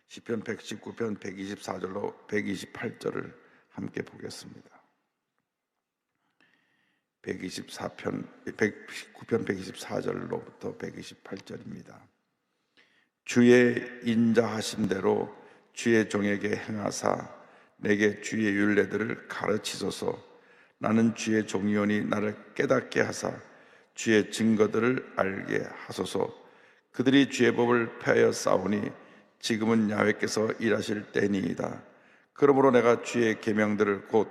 시편 119편 124절로 128절을 함께 보겠습니다. 119편 124절로부터 128절입니다. 주의 인자하심대로 주의 종에게 행하사 내게 주의 율례들을 가르치소서. 나는 주의 종이오니 나를 깨닫게 하사 주의 증거들을 알게 하소서. 그들이 주의 법을 폐하여 싸우니 지금은 야훼께서 일하실 때니이다. 그러므로 내가 주의 계명들을 곧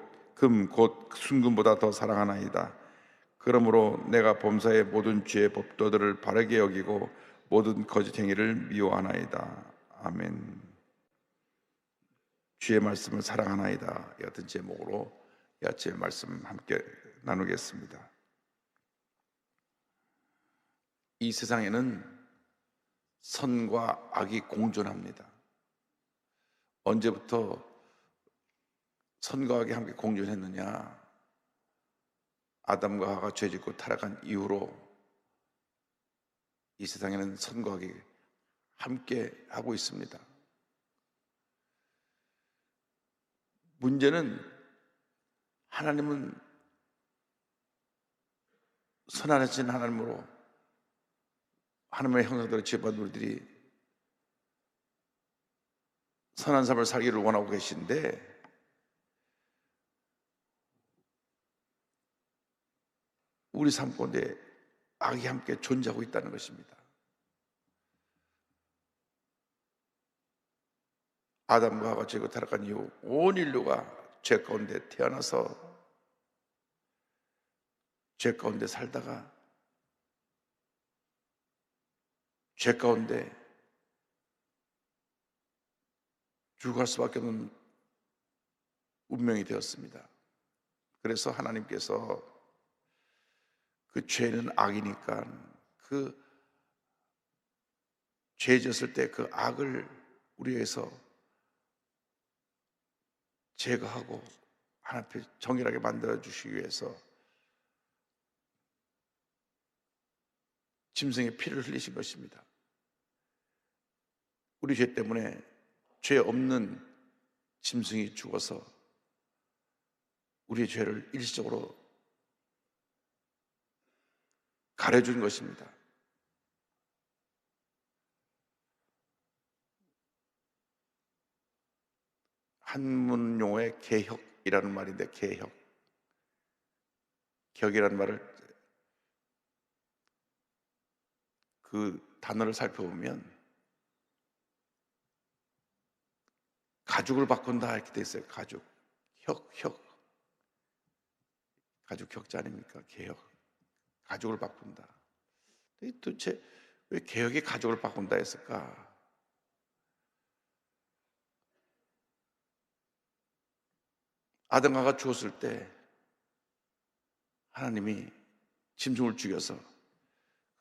순금보다 더 사랑하나이다. 그러므로 내가 범사의 모든 주의 법도들을 바르게 여기고 모든 거짓 행위를 미워하나이다. 아멘. 주의 말씀을 사랑하나이다. 이 같은 제목으로 이 아침의 말씀 함께 나누겠습니다. 이 세상에는 선과 악이 공존합니다. 언제부터 선과 악이 함께 공존했느냐? 아담과 하와가 죄짓고 타락한 이후로 이 세상에는 선과 악이 함께 하고 있습니다. 문제는 하나님은 선하신 하나님으로 하나님의 형상대로 지어받은 우리들이 선한 삶을 살기를 원하고 계신데 우리 삶 가운데 악이 함께 존재하고 있다는 것입니다. 아담과 하와가 죄고 타락한 이후 온 인류가 죄 가운데 태어나서 죄 가운데 살다가 죄 가운데 죽어갈 수밖에 없는 운명이 되었습니다. 그래서 하나님께서 그 죄는 악이니까 그 죄 지었을 때 그 악을 우리에게서 제거하고 하나님 앞에 정결하게 만들어 주시기 위해서 짐승의 피를 흘리신 것입니다. 우리 죄 때문에 죄 없는 짐승이 죽어서 우리의 죄를 일시적으로 가려준 것입니다. 한문 용어의 개혁이라는 말인데 격이라는 말을 그 단어를 살펴보면 가죽을 바꾼다 이렇게 돼 있어요. 가죽, 가죽 격자 아닙니까? 개혁, 가죽을 바꾼다. 도대체 왜 개혁이 가죽을 바꾼다 했을까? 아담과 하와가 죽었을 때 하나님이 짐승을 죽여서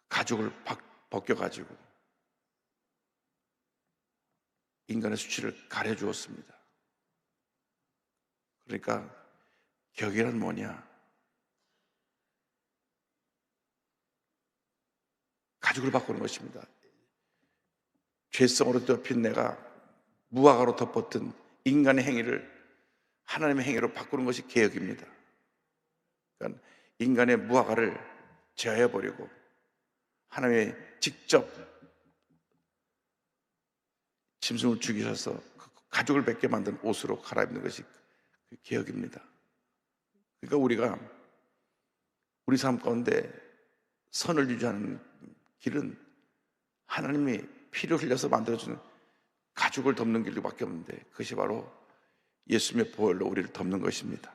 가죽을 벗겨가지고 인간의 수치를 가려주었습니다. 그러니까 격이란 뭐냐? 가죽을 바꾸는 것입니다. 죄성으로 덮인 내가 무화과로 덮었던 인간의 행위를 하나님의 행위로 바꾸는 것이 개혁입니다. 그러니까 인간의 무화과를 제어해버리고 하나님이 직접 짐승을 죽이셔서 가죽을 벗게 만든 옷으로 갈아입는 것이 개혁입니다. 그러니까 우리가 우리 삶 가운데 선을 유지하는 길은 하나님이 피를 흘려서 만들어주는 가죽을 덮는 길밖에 없는데 그것이 바로 예수님의 보혈로 우리를 덮는 것입니다.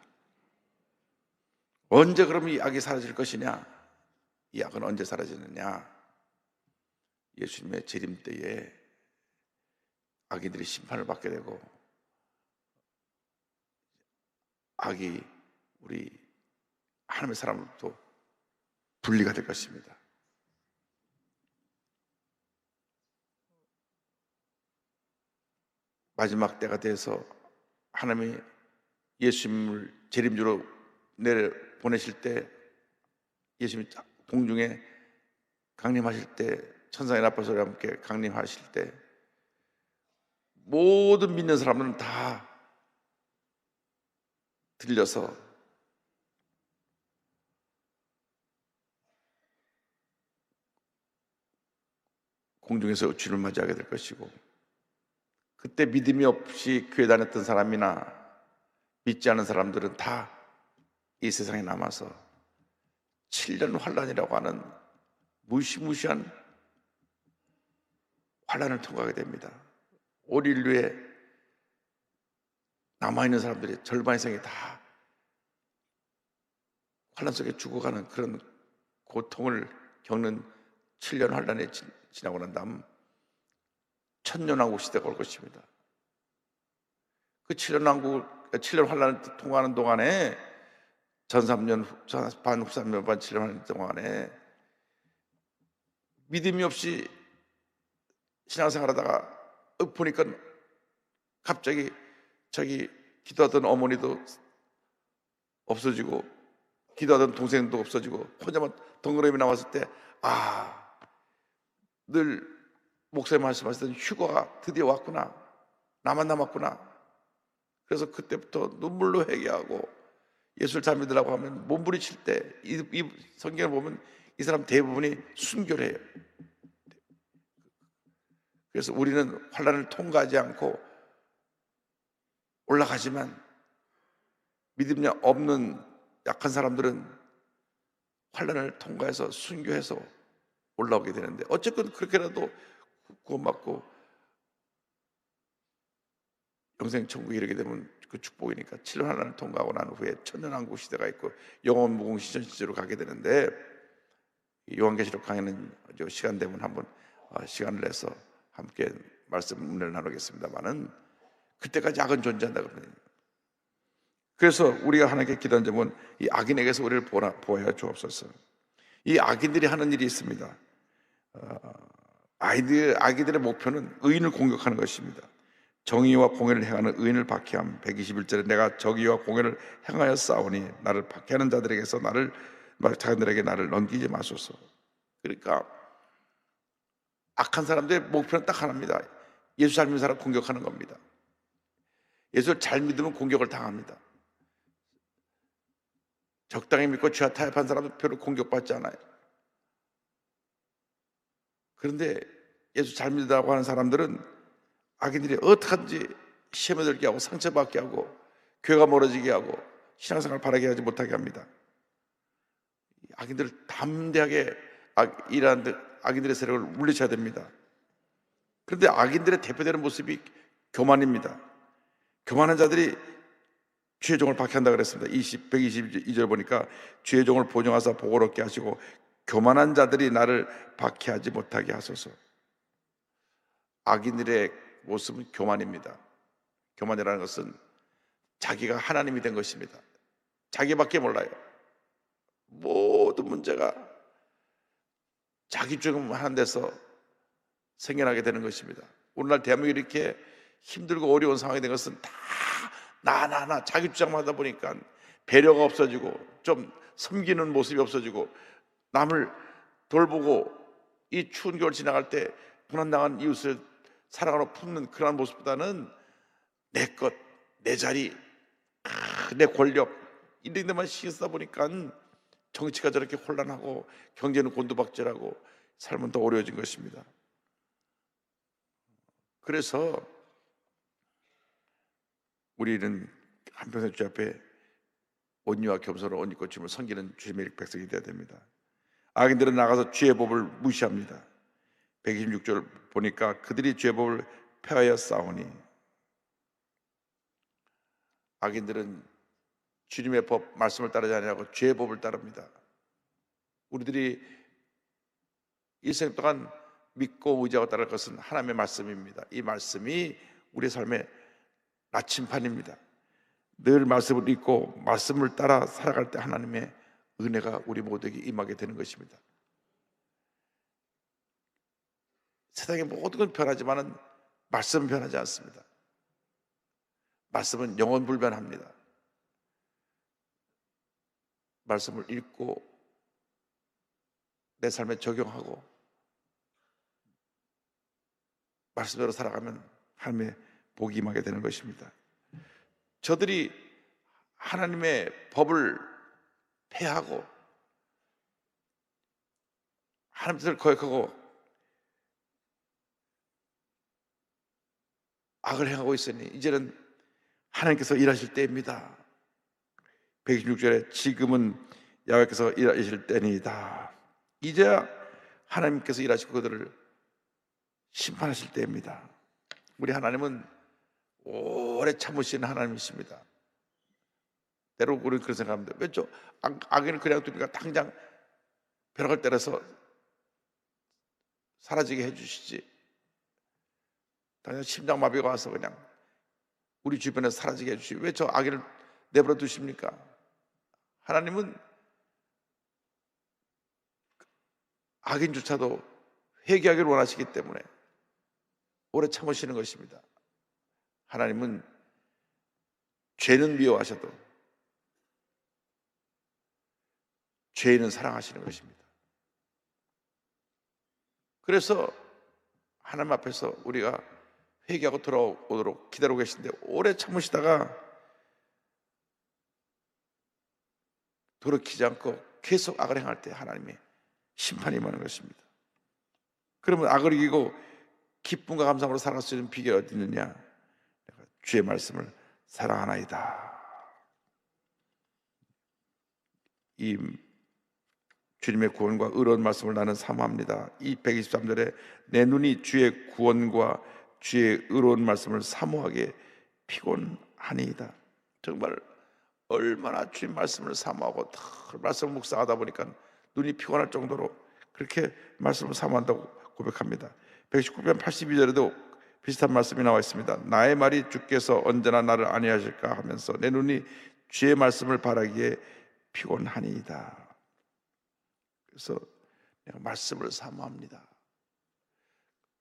언제 그럼 이 악이 사라질 것이냐? 이 악은 언제 사라지느냐? 예수님의 재림 때에 악인들이 심판을 받게 되고 악이 우리 하나님의 사람으로부터 분리가 될 것입니다. 마지막 때가 돼서 하나님이 예수님을 재림주로 내려 보내실 때 예수님이 공중에 강림하실 때 천사의 나팔 소리와 함께 강림하실 때 모든 믿는 사람들은 다 들려서 공중에서 주를 맞이하게 될 것이고, 그때 믿음이 없이 교회 다녔던 사람이나 믿지 않은 사람들은 다 이 세상에 남아서 7년 환란이라고 하는 무시무시한 환란을 통과하게 됩니다. 올 인류에 남아있는 사람들의 절반 이상이 다 환란 속에 죽어가는 그런 고통을 겪는 7년 환란에 지나고 난 다음 천년왕국 시대가 올 것입니다. 그 7년 환란을 통과하는 동안에 전 3년 반, 후 3년 반, 7년 환란 동안에 믿음이 없이 신앙생활하다가 보니까 갑자기 자기 기도하던 어머니도 없어지고 기도하던 동생도 없어지고 혼자만 덩그러니 남았을 때, 늘 목사님 말씀하시던 휴거가 드디어 왔구나, 나만 남았구나. 그래서 그때부터 눈물로 회개하고 예수를 잘 믿으라고 하면 몸부림칠 때 이 성경을 보면 이 사람 대부분이 순교를 해요. 그래서 우리는 환란을 통과하지 않고 올라가지만 믿음이 없는 약한 사람들은 환란을 통과해서 순교해서 올라오게 되는데, 어쨌든 그렇게라도 구원받고 영생 천국에 이르게 되면 그 축복이니까 7년 환란을 통과하고 난 후에 천년왕국 시대가 있고 영원 무궁 시전 시대로 가게 되는데, 요한계시록 강의는 시간 되면 한번 시간을 내서 함께 말씀을 나누겠습니다만은, 그때까지 악은 존재한다 그러거든요. 그래서 우리가 하나님께 기도한 점은 이 악인에게서 우리를 보호하여 주옵소서. 이 악인들이 하는 일이 있습니다. 악인들의 목표는 의인을 공격하는 것입니다. 정의와 공의를 행하는 의인을 박해함. 121절에 내가 정의와 공의를 행하여 싸우니 나를 박해하는 자들에게서 자기들에게 나를 넘기지 마소서. 그러니까 악한 사람들의 목표는 딱 하나입니다. 예수 잘 믿는 사람 공격하는 겁니다. 예수를 잘 믿으면 공격을 당합니다. 적당히 믿고 죄와 타협한 사람은 별로 공격받지 않아요. 그런데 예수 잘 믿으라고 하는 사람들은 악인들이 어떡하든지 시험에 들게 하고 상처받게 하고 교회가 멀어지게 하고 신앙생활 바라게 하지 못하게 합니다. 악인들을 담대하게 일하는데 악인들의 세력을 물리쳐야 됩니다. 그런데 악인들의 대표되는 모습이 교만입니다. 교만한 자들이 주의 종을 박해한다 그랬습니다. 122절 보니까 주의 종을 보증하사 복을 얻게 하시고 교만한 자들이 나를 박해하지 못하게 하소서. 악인들의 모습은 교만입니다. 교만이라는 것은 자기가 하나님이 된 것입니다. 자기밖에 몰라요. 모든 문제가 자기 중심하는 데서 생겨나게 되는 것입니다. 오늘날 대한민국이 이렇게 힘들고 어려운 상황이 된 것은 다 나 자기 주장만 하다 보니까 배려가 없어지고 좀 섬기는 모습이 없어지고 남을 돌보고 이 추운 겨울 지나갈 때 고난당한 이웃을 사랑으로 품는 그런 모습보다는 내 것, 내 자리, 내 권력 이런 데만 신경 쓰다 보니까 정치가 저렇게 혼란하고 경제는 곤두박질하고 삶은 더 어려워진 것입니다. 그래서 우리는 한평생 주 앞에 온유와 겸손을 옷 입고 주님을 섬기는 주님의 백성이 되어야 됩니다. 악인들은 나가서 주의 법을 무시합니다. 126절 보니까 그들이 주의 법을 폐하여 싸우니, 악인들은 주님의 법 말씀을 따르지 아니하고 주의 법을 따릅니다. 우리들이 일생 동안 믿고 의지하고 따를 것은 하나님의 말씀입니다. 이 말씀이 우리 삶의 나침판입니다. 늘 말씀을 읽고 말씀을 따라 살아갈 때 하나님의 은혜가 우리 모두에게 임하게 되는 것입니다. 세상의 모든 건 변하지만 말씀은 변하지 않습니다. 말씀은 영원불변합니다. 말씀을 읽고 내 삶에 적용하고 말씀대로 살아가면 하나님의 복이 임하게 되는 것입니다. 저들이 하나님의 법을 폐하고 하나님 뜻을 거역하고 악을 행하고 있으니 이제는 하나님께서 일하실 때입니다. 126절에 지금은 야훼께서 일하실 때니이다. 이제야 하나님께서 일하시고 그들을 심판하실 때입니다. 우리 하나님은 오래 참으시는 하나님이십니다. 때로 우리는 그런 생각합니다. 왜죠? 악인을 그냥 두니까 당장 벼락을 때려서 사라지게 해주시지, 당장 심장마비가 와서 그냥 우리 주변에 사라지게 해주시지 왜 저 악인을 내버려 두십니까? 하나님은 악인조차도 회개하기를 원하시기 때문에 오래 참으시는 것입니다. 하나님은 죄는 미워하셔도 죄인은 사랑하시는 것입니다. 그래서 하나님 앞에서 우리가 회개하고 돌아오도록 기다리고 계신데 오래 참으시다가 돌이키지 않고 계속 악을 행할 때 하나님이 심판이 임하는 것입니다. 그러면 악을 이기고 기쁨과 감사함으로 살아갈 수 있는 비결이 어디 있느냐? 내가 주의 말씀을 사랑하나이다. 이 주님의 구원과 의로운 말씀을 나는 사모합니다. 이 123절에 내 눈이 주의 구원과 주의 의로운 말씀을 사모하게 피곤하니이다. 정말 얼마나 주님 말씀을 사모하고 말씀을 묵상하다 보니까 눈이 피곤할 정도로 그렇게 말씀을 사모한다고 고백합니다. 119편 82절에도 비슷한 말씀이 나와 있습니다. 나의 말이 주께서 언제나 나를 안위하실까 하면서 내 눈이 주의 말씀을 바라기에 피곤하니이다. 그래서 내가 말씀을 사모합니다.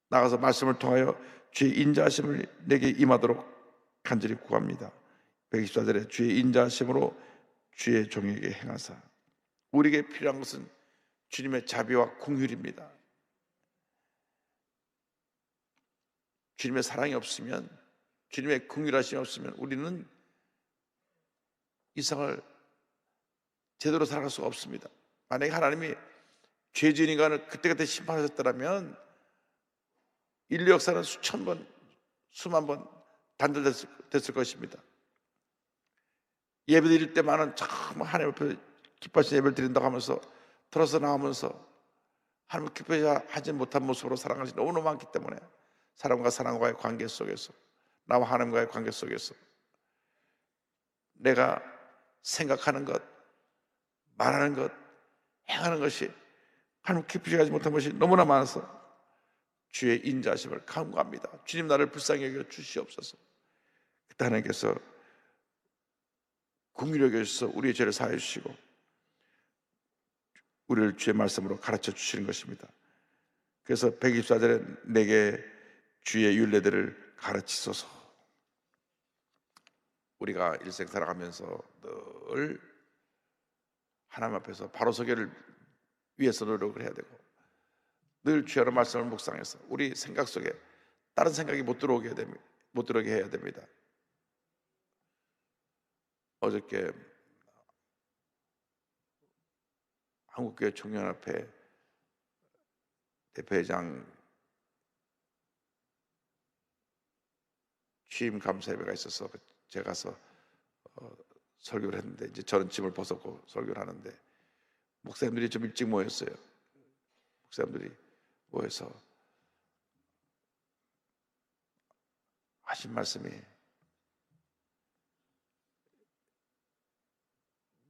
나가서 말씀을 통하여 주의 인자하심을 내게 임하도록 간절히 구합니다. 124절에 주의 인자하심으로 주의 종에게 행하사. 우리에게 필요한 것은 주님의 자비와 긍휼입니다. 주님의 사랑이 없으면, 주님의 긍휼하심이 없으면 우리는 이 세상을 제대로 살아갈 수가 없습니다. 만약에 하나님이 죄 지은 인간을 그때그때 심판하셨더라면 인류 역사는 수천 번, 수만 번 단절됐을 것입니다. 예배 드릴 때만은 정말 하나님 앞에 기뻐하시는 예배를 드린다고 하면서 들어서 나오면서 하나님 기뻐하지 못한 모습으로 살아가는 것이 너무너무 많기 때문에 사람과 사람과의 관계 속에서, 나와 하나님과의 관계 속에서 내가 생각하는 것, 말하는 것, 행하는 것이 하나님 기쁘시게 하지 못한 것이 너무나 많아서 주의 인자하심을 간구합니다. 주님 나를 불쌍히 여겨 주시옵소서. 그때 하나님께서 긍휼히 여겨 주셔서 우리의 죄를 사해 주시고 우리를 주의 말씀으로 가르쳐 주시는 것입니다. 그래서 124절에 내게 주의 율례들을 가르치소서. 우리가 일생 살아가면서 늘 하나님 앞에서 바로 서기를 위해서 노력을 해야 되고 늘 주의 말씀을 묵상해서 우리 생각 속에 다른 생각이 못 들어오게 해야 됩니다. 어저께 한국교회 총연합회 대표회장 취임 감사 예배가 있어서 제가 가서 설교를 했는데 이제 저는 짐을 벗었고 설교를 하는데 목사님들이 좀 일찍 모였어요. 목사님들이 모여서 하신 말씀이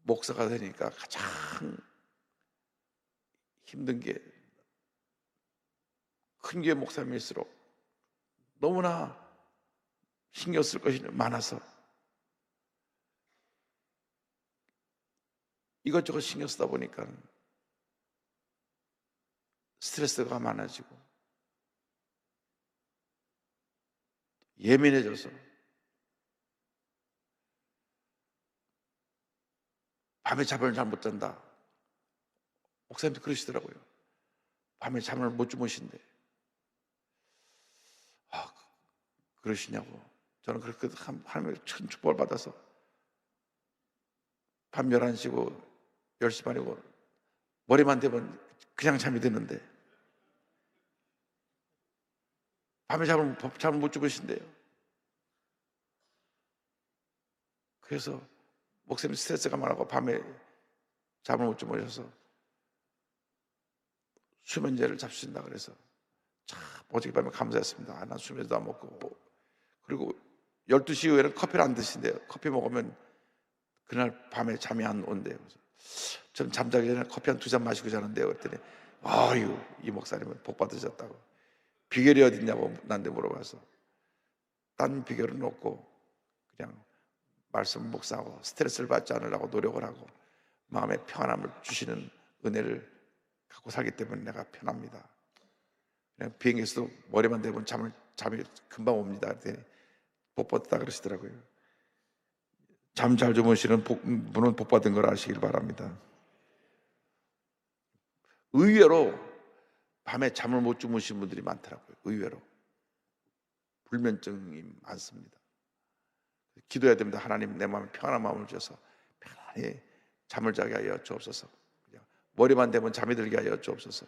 목사가 되니까 가장 힘든 게 큰 교회 목사님일수록 너무나 신경 쓸 것이 많아서 이것저것 신경 쓰다 보니까 스트레스가 많아지고 예민해져서 밤에 잠을 잘 못 잔다. 목사님도 그러시더라고요. 밤에 잠을 못 주무신대. 그러시냐고. 저는 그렇게 하나님의 큰 축복을 받아서 밤 11시고 10시 반이고 머리만 대면 그냥 잠이 드는데 밤에 잠을 못 주무신대요. 그래서 목사님 스트레스가 많아서 밤에 잠을 못 주무셔서 수면제를 잡수신다 그래서 참 어젯밤에 감사했습니다. 난 수면제도 안 먹고. 그리고 12시 이후에는 커피를 안 드신대요. 커피 먹으면 그날 밤에 잠이 안 온대요. 그래서 전 잠자기 전에 커피 한 2잔 마시고 자는데요. 그랬더니 아유, 이 목사님은 복 받으셨다고. 비결이 어딨냐고 나한테 물어봐서 딴 비결은 없고 그냥 말씀 묵상하고 스트레스를 받지 않으려고 노력을 하고 마음의 평안함을 주시는 은혜를 갖고 살기 때문에 내가 편합니다. 그냥 비행기에서도 머리만 대면 잠이 금방 옵니다. 그랬더니 복 받았다 그러시더라고요. 잠 잘 주무시는 분은 복 받은 걸 아시길 바랍니다. 의외로 밤에 잠을 못 주무시는 분들이 많더라고요. 의외로 불면증이 많습니다. 기도해야 됩니다. 하나님, 내 마음에 평안한 마음을 주셔서 편안히 잠을 자게 하여 주옵소서. 그냥 머리만 대면 잠이 들게 하여 주옵소서.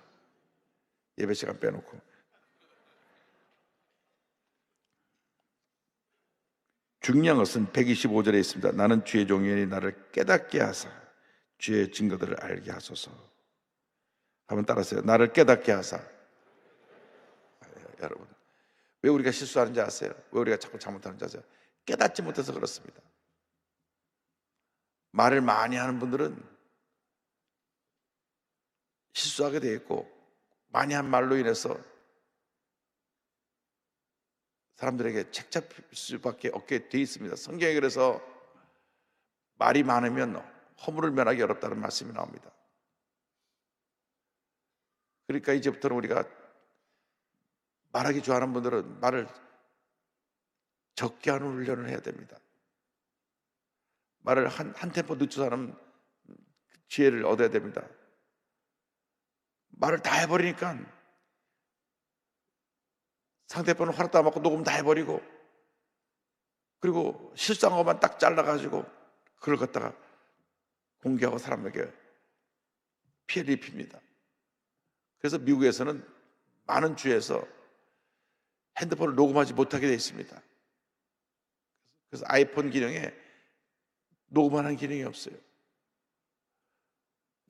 예배 시간 빼놓고. 중요한 것은 125절에 있습니다. 나는 주의 종이니 나를 깨닫게 하사 주의 증거들을 알게 하소서. 한번 따라하세요. 나를 깨닫게 하사. 여러분, 왜 우리가 실수하는지 아세요? 왜 우리가 자꾸 잘못하는지 아세요? 깨닫지 못해서 그렇습니다. 말을 많이 하는 분들은 실수하게 되어 있고 많이 한 말로 인해서 사람들에게 책잡힐 수밖에 없게 되어 있습니다. 성경에 그래서 말이 많으면 허물을 면하기 어렵다는 말씀이 나옵니다. 그러니까 이제부터는 우리가 말하기 좋아하는 분들은 말을 적게 하는 훈련을 해야 됩니다. 말을 한 템포 늦춰서 하는 지혜를 얻어야 됩니다. 말을 다 해버리니까 상대편은 허락도 안 받고 녹음 다 해버리고 그리고 실수한 것만 딱 잘라가지고 그걸 갖다가 공개하고 사람에게 피해를 입힙니다. 그래서 미국에서는 많은 주에서 핸드폰을 녹음하지 못하게 되어 있습니다. 그래서 아이폰 기능에 녹음하는 기능이 없어요.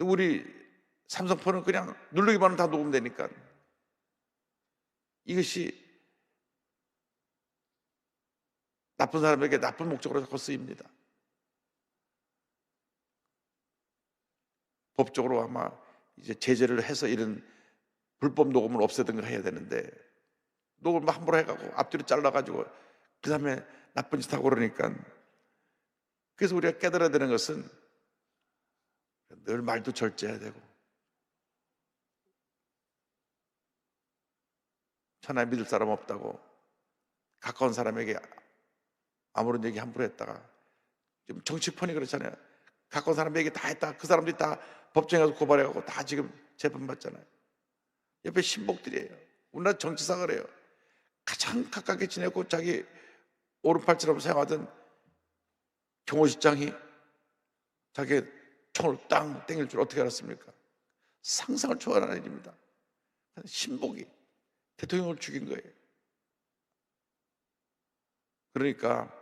우리 삼성폰은 그냥 누르기만 하면 다 녹음되니까 이것이 나쁜 사람에게 나쁜 목적으로 자꾸 쓰입니다. 법적으로 아마 이제 제재를 해서 이런 불법 녹음을 없애든가 해야 되는데 녹음을 함부로 해가지고 앞뒤로 잘라가지고 그 다음에 나쁜 짓 하고 그러니까 그래서 우리가 깨달아야 되는 것은 늘 말도 절제해야 되고 천하에 믿을 사람 없다고 가까운 사람에게 아무런 얘기 함부로 했다가 지금 정치권이 그렇잖아요. 가까운 사람에게 다 했다가 그 사람들이 다 법정에 가서 고발해가지고 다 지금 재판 받잖아요. 옆에 신복들이에요. 우리나라 정치사 그래요. 가장 가깝게 지내고 자기 오른팔처럼 생각하던 경호실장이 자기 총을 땅 땡길 줄 어떻게 알았습니까? 상상을 초월하는 일입니다. 신복이 대통령을 죽인 거예요. 그러니까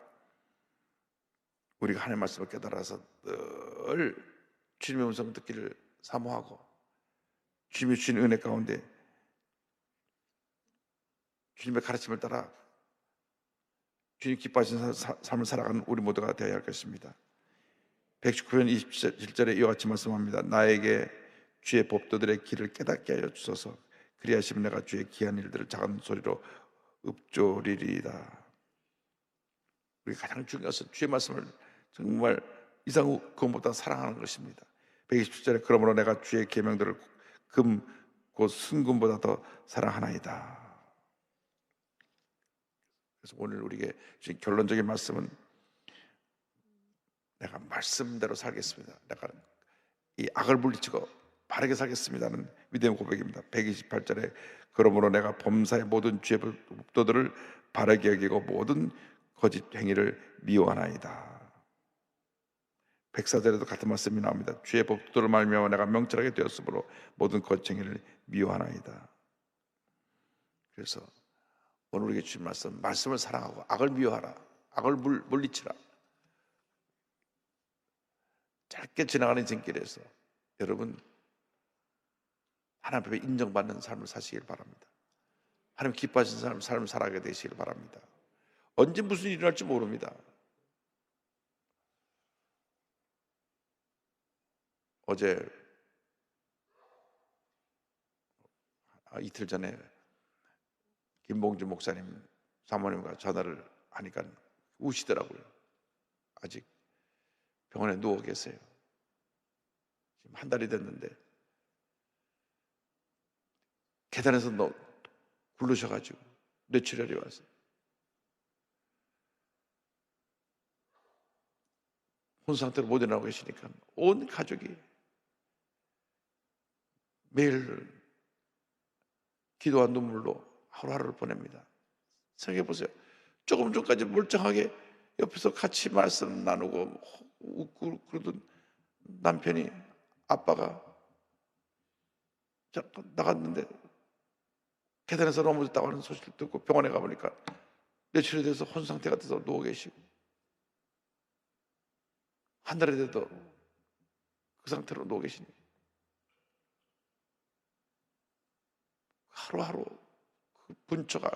우리가 하나님의 말씀을 깨달아서 늘 주님의 음성 듣기를 사모하고 주님이 주신 은혜 가운데 주님의 가르침을 따라 주님 기뻐하시는 삶을 살아가는 우리 모두가 되어야 할 것입니다. 119편 27절에 이와 같이 말씀합니다. 나에게 주의 법도들의 길을 깨닫게 하여 주소서. 그리하시면 내가 주의 귀한 일들을 작은 소리로 읊조리리이다. 우리 가장 중요한 것은 주의 말씀을 정말 이상 그것보다 사랑하는 것입니다. 127절에 그러므로 내가 주의 계명들을 금 곧 순금보다 더 사랑하나이다. 그래서 오늘 우리에게 주신 결론적인 말씀은 내가 말씀대로 살겠습니다. 내가 이 악을 물리치고 바르게 살겠습니다는 믿음의 고백입니다. 128절에 그러므로 내가 범사의 모든 죄 법도들을 바르게 여기고 모든 거짓 행위를 미워하나이다. 백사절에도 같은 말씀이 나옵니다. 주의 법도를 말미암아 내가 명철하게 되었으므로 모든 거짓 행위를 미워하나이다. 그래서 오늘 우리에게 주신 말씀을 사랑하고 악을 미워하라. 악을 물리치라. 짧게 지나가는 인생길에서 여러분 하나님 앞에 인정받는 삶을 사시길 바랍니다. 하나님 기뻐하시는 삶을 살아가게 되시길 바랍니다. 언제 무슨 일이 날지 모릅니다. 어제 이틀 전에 김봉주 목사님 사모님과 전화를 하니까 우시더라고요. 아직 병원에 누워 계세요. 지금 한 달이 됐는데 계단에서 굴르셔가지고 뇌출혈이 와서 혼 상태로 못 일어나고 계시니까 온 가족이 매일 기도와 눈물로 하루하루를 보냅니다. 생각해 보세요. 조금 전까지 멀쩡하게 옆에서 같이 말씀 나누고 웃고 그러던 남편이 아빠가 나갔는데 계단에서 넘어졌다고 하는 소식을 듣고 병원에 가보니까 뇌출혈이 돼서 혼 상태가 돼서 누워 계시고 한 달이 돼도 그 상태로 누워 계시니 하루하루 그 분초가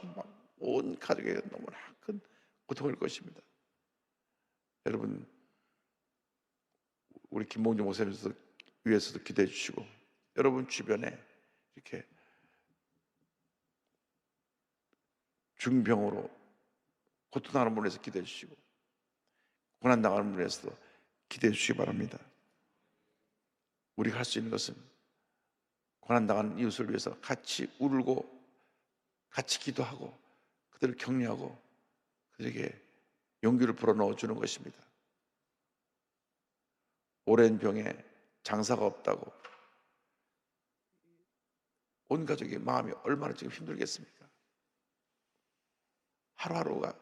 온 가족에게 너무나 큰 고통일 것입니다. 여러분 우리 김봉주 목사님 위해서도 기도해 주시고 여러분 주변에 이렇게 중병으로 고통당하는 분에서 기도해 주시고 고난당하는 분에서도 기도해 주시기 바랍니다. 우리가 할 수 있는 것은 고난당하는 이웃을 위해서 같이 울고 같이 기도하고 그들을 격려하고 그들에게 용기를 불어넣어 주는 것입니다. 오랜 병에 장사가 없다고 온 가족의 마음이 얼마나 지금 힘들겠습니까? 하루하루가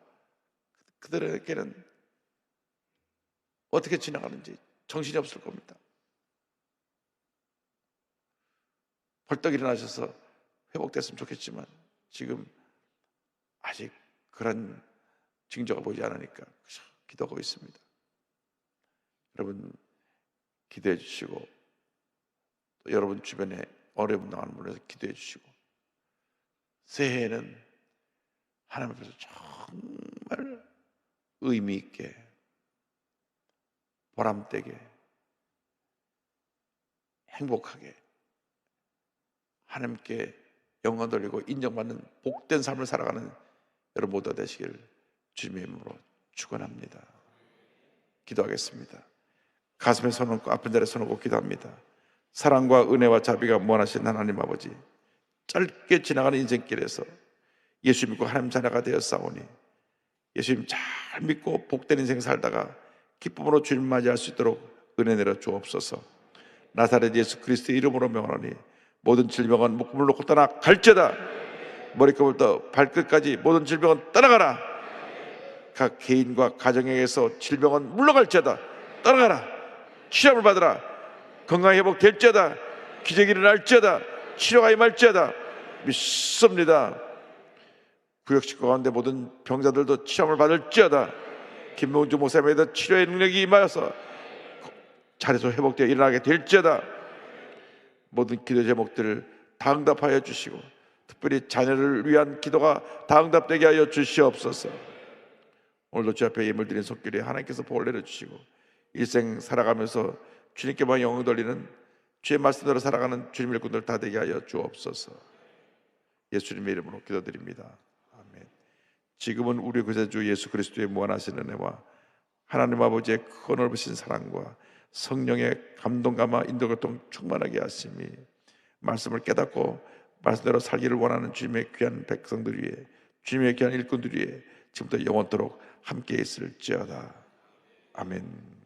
그들에게는 어떻게 지나가는지 정신이 없을 겁니다. 벌떡 일어나셔서 회복됐으면 좋겠지만 지금 아직 그런 징조가 보이지 않으니까 기도하고 있습니다. 여러분 기도해 주시고 또 여러분 주변에 어려움 당하는 분에서 기도해 주시고 새해에는 하나님 앞에서 정말 의미 있게 보람되게 행복하게 하나님께 영광 돌리고 인정받는 복된 삶을 살아가는 여러분 모두가 되시길 주님의 이름으로 축원합니다. 기도하겠습니다. 가슴에 손 얹고 아픈 자리에 손 얹고 기도합니다. 사랑과 은혜와 자비가 무한하신 하나님 아버지, 짧게 지나가는 인생길에서 예수 믿고 하나님 자녀가 되었사오니 예수님 잘 믿고 복된 인생 살다가 기쁨으로 주님 맞이할 수 있도록 은혜 내려 주옵소서. 나사렛 예수 그리스도의 이름으로 명하노니 모든 질병은 묶음을 놓고 떠나갈지어다. 머리끝부터 발끝까지 모든 질병은 떠나가라. 각 개인과 가정에게서 질병은 물러갈지어다. 떠나가라. 치료를 받으라. 건강 회복될지어다. 기적이 일어날지어다. 치료가 임할지어다. 믿습니다. 구역식구 가운데 모든 병자들도 치료를 받을지어다. 김봉주 목사님에도 치료의 능력이 임하여서 자리에서 회복되어 일어나게 될지어다. 모든 기도 제목들을 다 응답하여 주시고 특별히 자녀를 위한 기도가 다 응답되게 하여 주시옵소서. 오늘도 주 앞에 예물 드린 손길에 하나님께서 복을 내려주시고 일생 살아가면서 주님께만 영광 돌리는 주의 말씀대로 살아가는 주님의 일꾼들 다 되게 하여 주옵소서. 예수님의 이름으로 기도드립니다. 아멘. 지금은 우리 구세주 예수 그리스도의 무한하신 은혜와 하나님 아버지의 큰 넓으신 사랑과 성령의 감동감화 인도교통 충만하게 하심이 말씀을 깨닫고 말씀대로 살기를 원하는 주님의 귀한 백성들 위해 주님의 귀한 일꾼들 위해 지금부터 영원토록 함께 있을지어다. 아멘.